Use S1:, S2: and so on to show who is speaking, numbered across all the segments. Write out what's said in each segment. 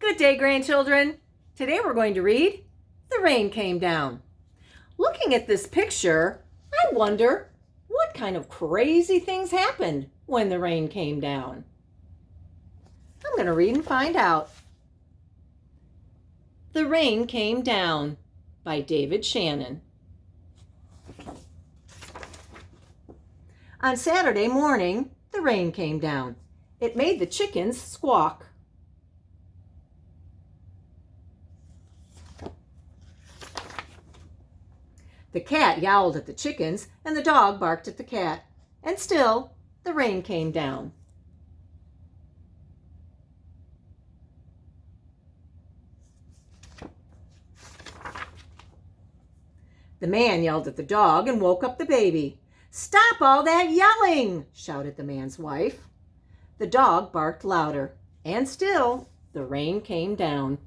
S1: Good day, grandchildren. Today we're going to read The Rain Came Down. Looking at this picture, I wonder what kind of crazy things happened when the rain came down. I'm going to read and find out. The Rain Came Down by David Shannon. On Saturday morning, the rain came down. It made the chickens squawk. The cat yowled at the chickens, and the dog barked at the cat. And still, the rain came down. The man yelled at the dog and woke up the baby. "Stop all that yelling!" shouted the man's wife. The dog barked louder, and still, the rain came down.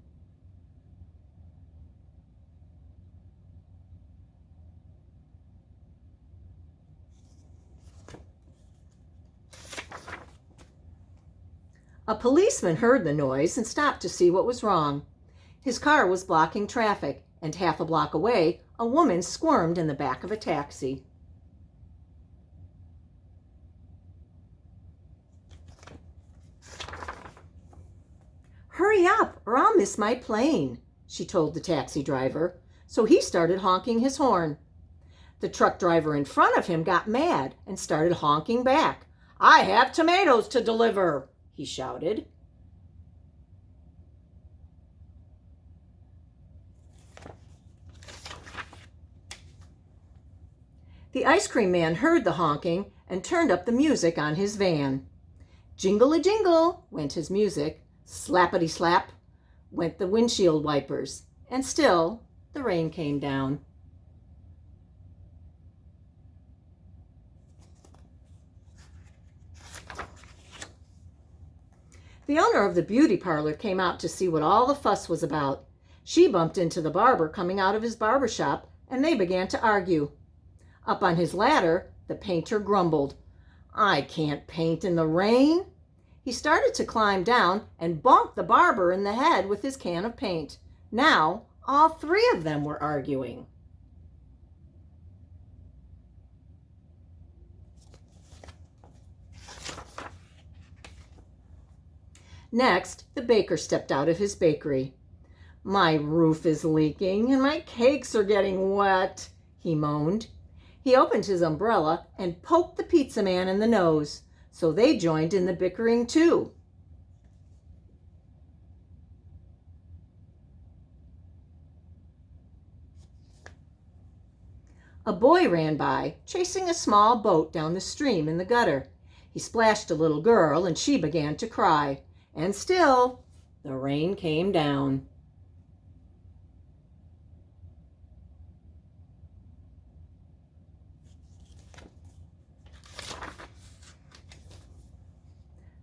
S1: A policeman heard the noise and stopped to see what was wrong. His car was blocking traffic, and half a block away, a woman squirmed in the back of a taxi. "Hurry up, or I'll miss my plane," she told the taxi driver, so he started honking his horn. The truck driver in front of him got mad and started honking back. "I have tomatoes to deliver," he shouted. The ice cream man heard the honking and turned up the music on his van. Jingle-a-jingle went his music, slappity-slap went the windshield wipers, and still the rain came down. The owner of the beauty parlor came out to see what all the fuss was about. She bumped into the barber coming out of his barber shop, and they began to argue. Up on his ladder, the painter grumbled, "I can't paint in the rain." He started to climb down and bonked the barber in the head with his can of paint. Now, all three of them were arguing. Next, the baker stepped out of his bakery. "My roof is leaking and my cakes are getting wet," he moaned. He opened his umbrella and poked the pizza man in the nose, so they joined in the bickering too. A boy ran by, chasing a small boat down the stream in the gutter. He splashed a little girl and she began to cry. And still, the rain came down.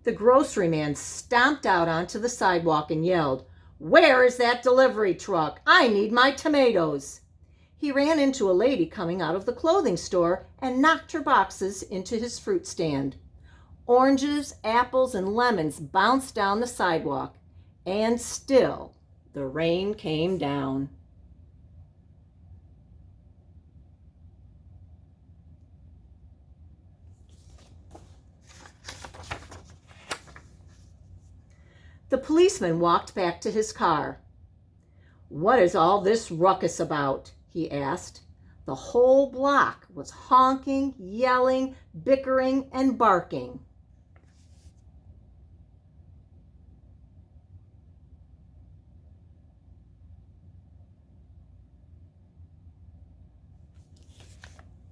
S1: The grocery man stomped out onto the sidewalk and yelled, "Where is that delivery truck? I need my tomatoes." He ran into a lady coming out of the clothing store and knocked her boxes into his fruit stand. Oranges, apples, and lemons bounced down the sidewalk, and still the rain came down. The policeman walked back to his car. "What is all this ruckus about?" he asked. The whole block was honking, yelling, bickering, and barking.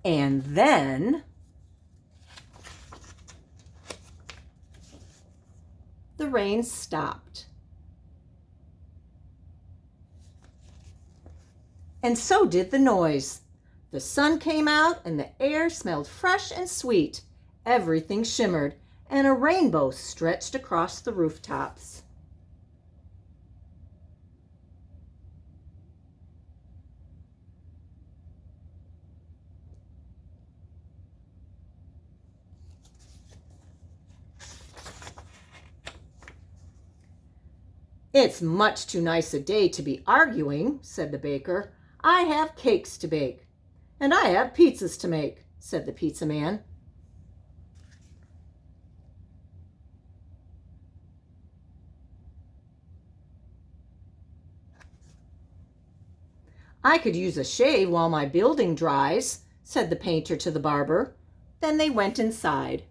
S1: And then the rain stopped. And so did the noise. The sun came out and the air smelled fresh and sweet. Everything shimmered, and a rainbow stretched across the rooftops. "It's much too nice a day to be arguing," said the baker. "I have cakes to bake." "And I have pizzas to make," said the pizza man. "I could use a shave while my building dries," said the painter to the barber. Then they went inside.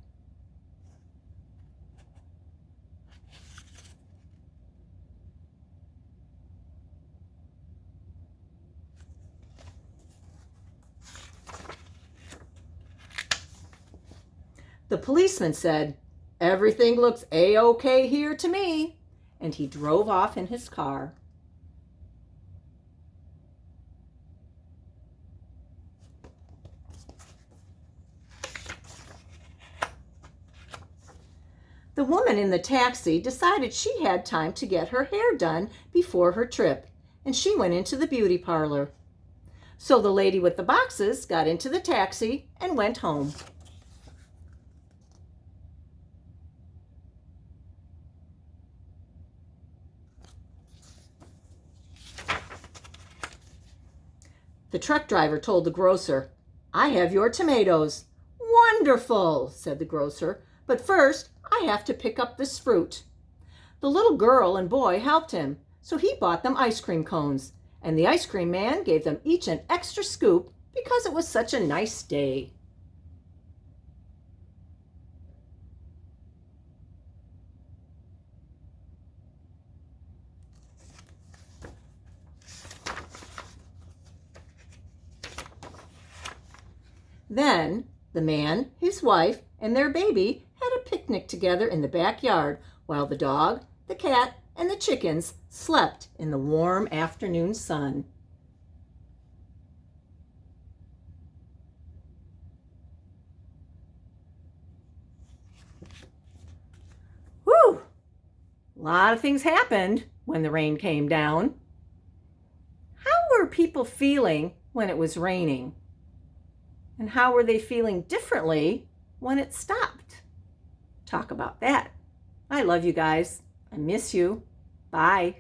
S1: The policeman said, "Everything looks A-OK here to me," and he drove off in his car. The woman in the taxi decided she had time to get her hair done before her trip, and she went into the beauty parlor. So the lady with the boxes got into the taxi and went home. The truck driver told the grocer, "I have your tomatoes." "Wonderful," said the grocer, "but first I have to pick up this fruit." The little girl and boy helped him, so he bought them ice cream cones, and the ice cream man gave them each an extra scoop because it was such a nice day. Then the man, his wife, and their baby had a picnic together in the backyard while the dog, the cat, and the chickens slept in the warm afternoon sun. Whew! A lot of things happened when the rain came down. How were people feeling when it was raining? And how were they feeling differently when it stopped? Talk about that. I love you guys. I miss you. Bye.